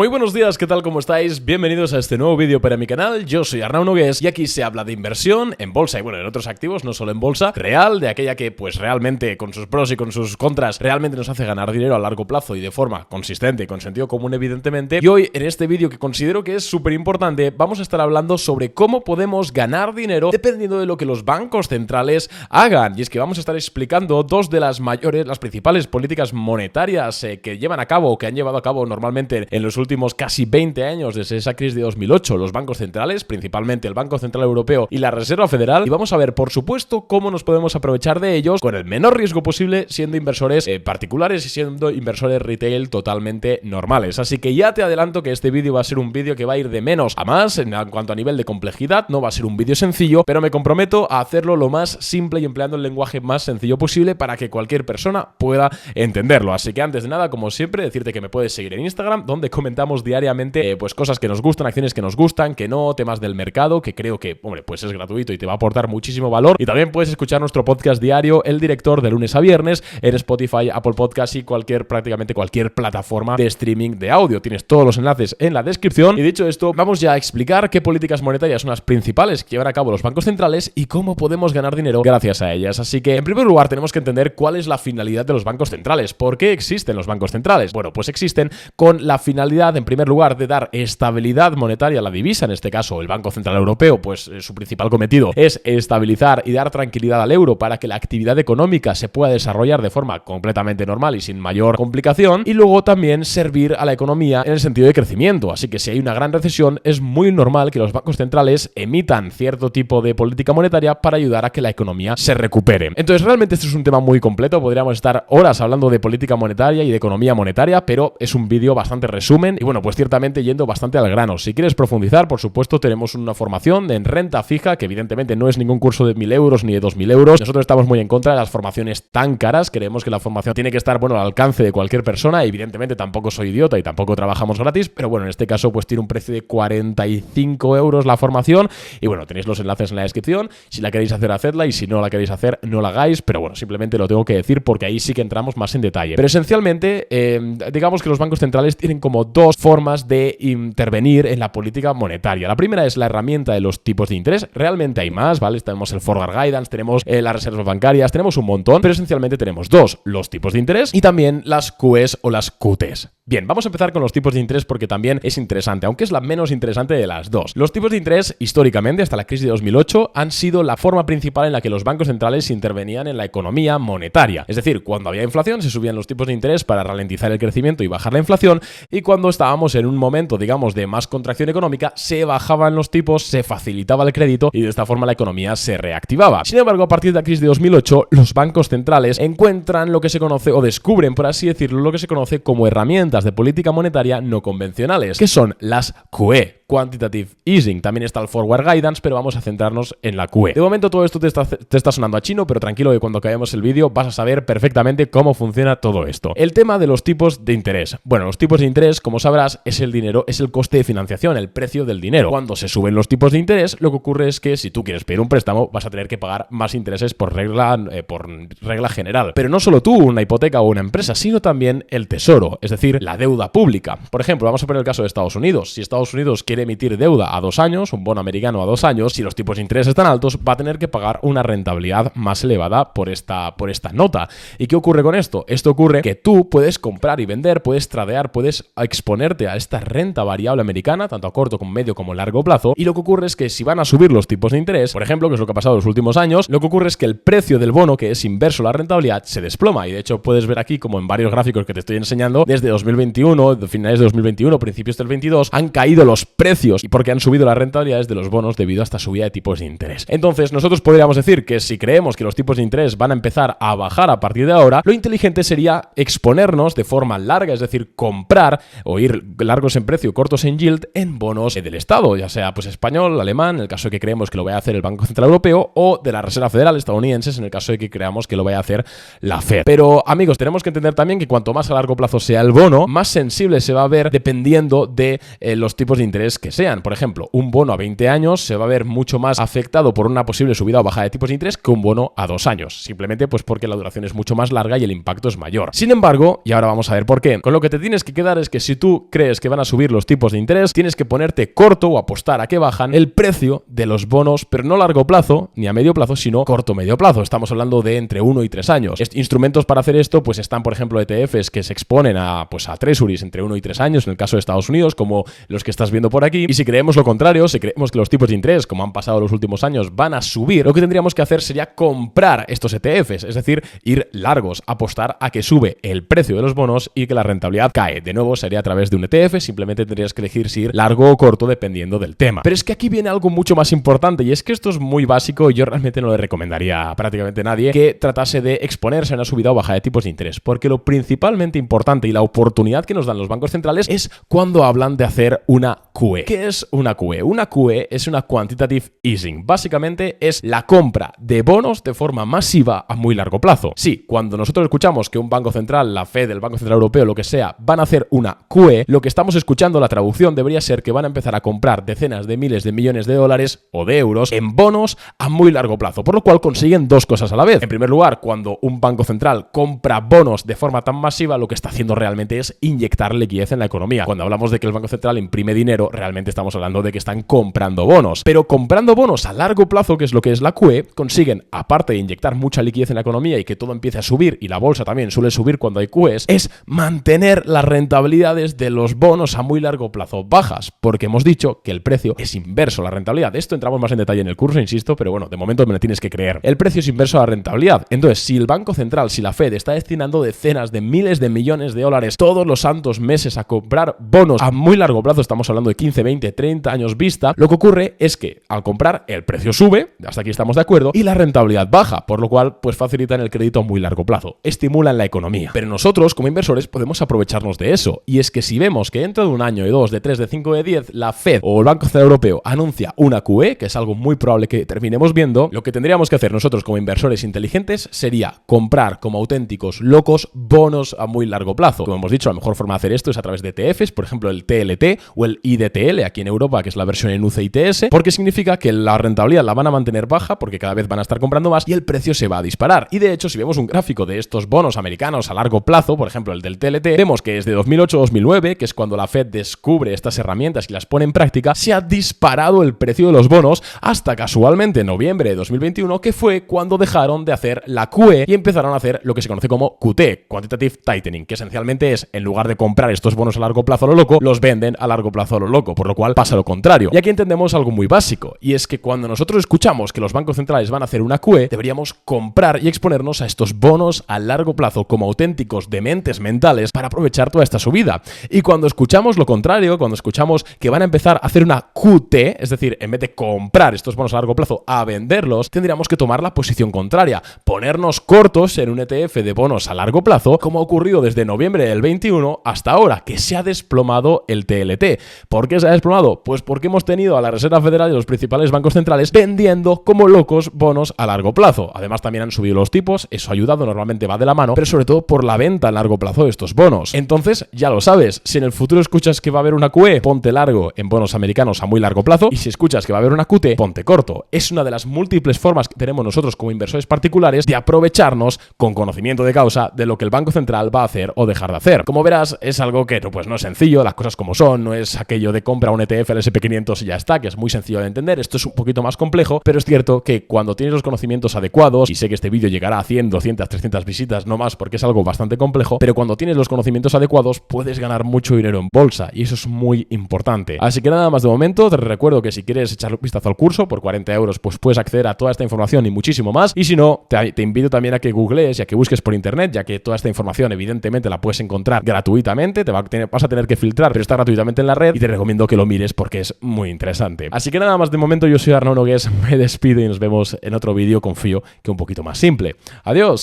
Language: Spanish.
Muy buenos días, ¿qué tal? ¿Cómo estáis? Bienvenidos a este nuevo vídeo para mi canal. Yo soy Arnau Nogués y aquí se habla de inversión en bolsa y bueno, en otros activos, no solo en bolsa, real, de aquella que pues realmente con sus pros y con sus contras realmente nos hace ganar dinero a largo plazo y de forma consistente y con sentido común evidentemente. Y hoy en este vídeo que considero que es súper importante vamos a estar hablando sobre cómo podemos ganar dinero dependiendo de lo que los bancos centrales hagan. Y es que vamos a estar explicando dos de las principales políticas monetarias que llevan a cabo o que han llevado a cabo normalmente en los últimos casi 20 años desde esa crisis de 2008, los bancos centrales, principalmente el Banco Central Europeo y la Reserva Federal, y vamos a ver, por supuesto, cómo nos podemos aprovechar de ellos con el menor riesgo posible, siendo inversores particulares y siendo inversores retail totalmente normales. Así que ya te adelanto que este vídeo va a ser un vídeo que va a ir de menos a más en cuanto a nivel de complejidad, no va a ser un vídeo sencillo, pero me comprometo a hacerlo lo más simple y empleando el lenguaje más sencillo posible para que cualquier persona pueda entenderlo. Así que antes de nada, como siempre, decirte que me puedes seguir en Instagram, donde comentamos diariamente pues cosas que nos gustan, acciones que nos gustan, que no, temas del mercado, que creo que, hombre, pues es gratuito y te va a aportar muchísimo valor. Y también puedes escuchar nuestro podcast diario, El Director, de lunes a viernes, en Spotify, Apple Podcast y prácticamente cualquier plataforma de streaming de audio. Tienes todos los enlaces en la descripción. Y dicho esto, vamos ya a explicar qué políticas monetarias son las principales que llevan a cabo los bancos centrales y cómo podemos ganar dinero gracias a ellas. Así que, en primer lugar, tenemos que entender cuál es la finalidad de los bancos centrales. ¿Por qué existen los bancos centrales? Bueno, pues existen con la finalidad, en primer lugar, de dar estabilidad monetaria a la divisa, en este caso el Banco Central Europeo, pues su principal cometido es estabilizar y dar tranquilidad al euro para que la actividad económica se pueda desarrollar de forma completamente normal y sin mayor complicación, y luego también servir a la economía en el sentido de crecimiento. Así que si hay una gran recesión, es muy normal que los bancos centrales emitan cierto tipo de política monetaria para ayudar a que la economía se recupere. Entonces, realmente este es un tema muy completo, podríamos estar horas hablando de política monetaria y de economía monetaria, pero es un vídeo bastante resumen y bueno, pues ciertamente yendo bastante al grano. Si quieres profundizar, por supuesto, tenemos una formación en renta fija, que evidentemente no es ningún curso de 1.000 euros ni de 2.000 euros. Nosotros estamos muy en contra de las formaciones tan caras. Creemos que la formación tiene que estar, bueno, al alcance de cualquier persona. Evidentemente tampoco soy idiota y tampoco trabajamos gratis, pero bueno, en este caso pues tiene un precio de 45 euros la formación y bueno, tenéis los enlaces en la descripción. Si la queréis hacer, hacedla, y si no la queréis hacer, no la hagáis, pero bueno, simplemente lo tengo que decir porque ahí sí que entramos más en detalle. Pero esencialmente, digamos que los bancos centrales tienen como dos formas de intervenir en la política monetaria. La primera es la herramienta de los tipos de interés. Realmente hay más, ¿vale? Tenemos el forward guidance, tenemos las reservas bancarias, tenemos un montón, pero esencialmente tenemos dos: los tipos de interés y también las QEs o las QTs. Bien, vamos a empezar con los tipos de interés porque también es interesante, aunque es la menos interesante de las dos. Los tipos de interés, históricamente, hasta la crisis de 2008, han sido la forma principal en la que los bancos centrales intervenían en la economía monetaria. Es decir, cuando había inflación, se subían los tipos de interés para ralentizar el crecimiento y bajar la inflación, y cuando estábamos en un momento, digamos, de más contracción económica, se bajaban los tipos, se facilitaba el crédito y de esta forma la economía se reactivaba. Sin embargo, a partir de la crisis de 2008, los bancos centrales encuentran lo que se conoce, o descubren, por así decirlo, lo que se conoce como herramientas de política monetaria no convencionales, que son las QE, Quantitative Easing. También está el Forward Guidance, pero vamos a centrarnos en la QE. De momento todo esto te está sonando a chino, pero tranquilo que cuando acabemos el vídeo vas a saber perfectamente cómo funciona todo esto. El tema de los tipos de interés. Bueno, los tipos de interés, como sabrás, es el dinero, es el coste de financiación, el precio del dinero. Cuando se suben los tipos de interés, lo que ocurre es que si tú quieres pedir un préstamo, vas a tener que pagar más intereses por regla general. Pero no solo tú, una hipoteca o una empresa, sino también el tesoro, es decir, la deuda pública. Por ejemplo, vamos a poner el caso de Estados Unidos. Si Estados Unidos quiere emitir deuda a 2 años, un bono americano a 2 años, si los tipos de interés están altos, va a tener que pagar una rentabilidad más elevada por esta nota. ¿Y qué ocurre con esto? Esto ocurre que tú puedes comprar y vender, puedes tradear, puedes exponerte a esta renta variable americana, tanto a corto como medio como largo plazo, y lo que ocurre es que si van a subir los tipos de interés, por ejemplo, que es lo que ha pasado en los últimos años, lo que ocurre es que el precio del bono, que es inverso a la rentabilidad, se desploma. Y de hecho puedes ver aquí, como en varios gráficos que te estoy enseñando, desde 2021, finales de 2021, principios del 22, han caído los precios y porque han subido las rentabilidades de los bonos debido a esta subida de tipos de interés. Entonces, nosotros podríamos decir que si creemos que los tipos de interés van a empezar a bajar a partir de ahora, lo inteligente sería exponernos de forma larga, es decir, comprar o ir largos en precio, cortos en yield, en bonos del Estado, ya sea pues español, alemán, en el caso de que creemos que lo vaya a hacer el Banco Central Europeo, o de la Reserva Federal estadounidense, en el caso de que creamos que lo vaya a hacer la Fed. Pero, amigos, tenemos que entender también que cuanto más a largo plazo sea el bono, más sensible se va a ver dependiendo de los tipos de interés que sean. Por ejemplo, un bono a 20 años se va a ver mucho más afectado por una posible subida o bajada de tipos de interés que un bono a 2 años, simplemente pues porque la duración es mucho más larga y el impacto es mayor. Sin embargo, y ahora vamos a ver por qué, con lo que te tienes que quedar es que si tú crees que van a subir los tipos de interés, tienes que ponerte corto o apostar a que bajan el precio de los bonos, pero no a largo plazo ni a medio plazo, sino corto-medio plazo. Estamos hablando de entre 1 y 3 años. Instrumentos para hacer esto pues están, por ejemplo, ETFs que se exponen a treasuries entre 1 y 3 años, en el caso de Estados Unidos, como los que estás viendo por aquí. Y si creemos lo contrario, si creemos que los tipos de interés, como han pasado los últimos años, van a subir, lo que tendríamos que hacer sería comprar estos ETFs, es decir, ir largos, apostar a que sube el precio de los bonos y que la rentabilidad cae. De nuevo, sería a través de un ETF, simplemente tendrías que elegir si ir largo o corto dependiendo del tema. Pero es que aquí viene algo mucho más importante, y es que esto es muy básico y yo realmente no le recomendaría a prácticamente nadie que tratase de exponerse a una subida o bajada de tipos de interés, porque lo principalmente importante y la oportunidad que nos dan los bancos centrales es cuando hablan de hacer una QE. ¿Qué es una QE? Una QE es una quantitative easing. Básicamente es la compra de bonos de forma masiva a muy largo plazo. Sí, cuando nosotros escuchamos que un banco central, la Fed, el Banco Central Europeo, lo que sea, van a hacer una QE, lo que estamos escuchando, la traducción debería ser que van a empezar a comprar decenas de miles de millones de dólares o de euros en bonos a muy largo plazo, por lo cual consiguen dos cosas a la vez. En primer lugar, cuando un banco central compra bonos de forma tan masiva, lo que está haciendo realmente es inyectar liquidez en la economía. Cuando hablamos de que el banco central imprime dinero, realmente estamos hablando de que están comprando bonos. Pero comprando bonos a largo plazo, que es lo que es la QE, consiguen, aparte de inyectar mucha liquidez en la economía y que todo empiece a subir, y la bolsa también suele subir cuando hay QEs, es mantener las rentabilidades de los bonos a muy largo plazo bajas, porque hemos dicho que el precio es inverso a la rentabilidad. De esto entramos más en detalle en el curso, insisto, pero bueno, de momento me lo tienes que creer. El precio es inverso a la rentabilidad. Entonces, si el Banco Central, si la Fed está destinando decenas de miles de millones de dólares todos los santos meses a comprar bonos a muy largo plazo, estamos hablando de 15, 20, 30 años vista, lo que ocurre es que al comprar el precio sube, hasta aquí estamos de acuerdo, y la rentabilidad baja, por lo cual pues facilitan el crédito a muy largo plazo, estimulan la economía. Pero nosotros como inversores podemos aprovecharnos de eso, y es que si vemos que dentro de un año, de 2, de 3, de 5, de 10, la Fed o el Banco Central Europeo anuncia una QE, que es algo muy probable que terminemos viendo, lo que tendríamos que hacer nosotros como inversores inteligentes sería comprar como auténticos locos bonos a muy largo plazo. Como hemos dicho, la mejor forma de hacer esto es a través de ETFs, por ejemplo el TLT o el IDTL aquí en Europa, que es la versión en UCITS, porque significa que la rentabilidad la van a mantener baja porque cada vez van a estar comprando más y el precio se va a disparar. Y de hecho, si vemos un gráfico de estos bonos americanos a largo plazo, por ejemplo el del TLT, vemos que desde 2008-2009, que es cuando la Fed descubre estas herramientas y las pone en práctica, se ha disparado el precio de los bonos hasta casualmente noviembre de 2021, que fue cuando dejaron de hacer la QE y empezaron a hacer lo que se conoce como QT, Quantitative Tightening, que esencialmente es, en lugar de comprar estos bonos a largo plazo a lo loco, los venden a largo plazo a lo loco, por lo cual pasa lo contrario. Y aquí entendemos algo muy básico, y es que cuando nosotros escuchamos que los bancos centrales van a hacer una QE, deberíamos comprar y exponernos a estos bonos a largo plazo como auténticos dementes mentales para aprovechar toda esta subida. Y cuando escuchamos lo contrario, cuando escuchamos que van a empezar a hacer una QT, es decir, en vez de comprar estos bonos a largo plazo, a venderlos, tendríamos que tomar la posición contraria, ponernos cortos en un ETF de bonos a largo plazo, como ha ocurrido desde noviembre del 21 hasta ahora, que se ha desplomado el TLT. ¿Por qué se ha desplomado? Pues porque hemos tenido a la Reserva Federal y los principales bancos centrales vendiendo como locos bonos a largo plazo. Además, también han subido los tipos, eso ha ayudado, normalmente va de la mano, pero sobre todo por la venta a largo plazo de estos bonos. Entonces, ya lo sabes, si en el futuro escuchas que va a haber una QE, ponte largo en bonos americanos a muy largo plazo, y si escuchas que va a haber una QT, ponte corto. Es una de las múltiples formas que tenemos nosotros como inversores particulares de aprovecharnos con conocimiento de causa de lo que el Banco Central va a hacer o dejar de hacer. Como verás, es algo que pues no es sencillo, las cosas como son, no es aquello de compra un ETF al SP500 y ya está, que es muy sencillo de entender. Esto es un poquito más complejo, pero es cierto que cuando tienes los conocimientos adecuados, y sé que este vídeo llegará a 100, 200, 300 visitas, no más, porque es algo bastante complejo, pero cuando tienes los conocimientos adecuados puedes ganar mucho dinero en bolsa, y eso es muy importante. Así que nada más de momento, te recuerdo que si quieres echar un vistazo al curso por 40 euros, pues puedes acceder a toda esta información y muchísimo más, y si no, te invito también a que googlees y a que busques por internet, ya que toda esta información evidentemente la puedes encontrar gratuitamente, vas a tener que filtrar, pero está gratuitamente en la red, y te recomiendo que lo mires porque es muy interesante. Así que nada más de momento, yo soy Arnau Nogués, me despido y nos vemos en otro vídeo, confío que un poquito más simple. Adiós.